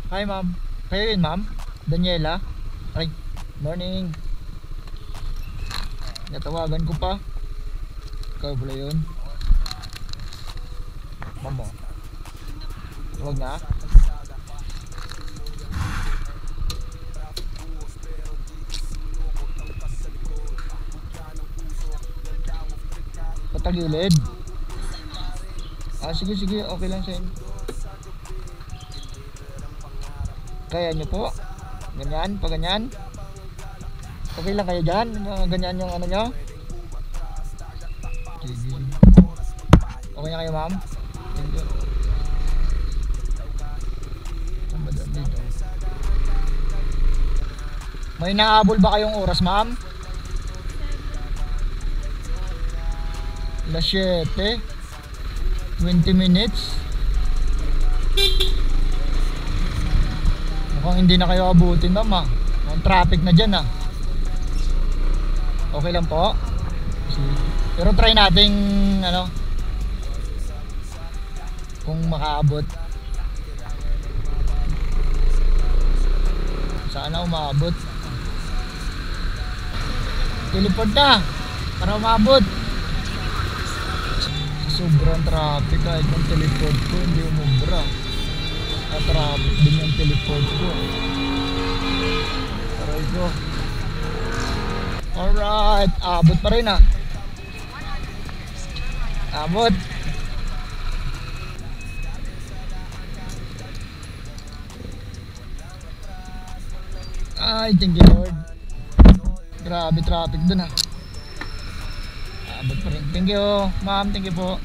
Hi ma'am. Kayo yun ma'am? Daniela? Ay, morning. Natawagan ko pa. Ikaw pala yun. Ma'am mo. Huwag na. Patagilid. Sige sige, okay lang sa inyo. Kaya nyo po. Ganyan, pa ganyan. Okay lang kayo dyan? Ganyan yung ano nyo? Sige. Okay na kayo ma'am? Thank you. Dito. May naabol ba kayong oras ma'am? Alas 7 20 minutes. Mukhang hindi na kayo abutin ma'am ah. Mukhang traffic na dyan ah. Okay lang po. Pero try nating ano, kung makaabot. Sana umabot. Teleport na para umabot. Sobrang traffic, kahit yung teleport ko hindi umubra. Traffic din yung teleport ko. Aray ko. Alright, abot pa rin ah. Abot. Ay, thank you Lord. Grabe traffic dun ah. Abot pa rin. Thank you ma'am, thank you po.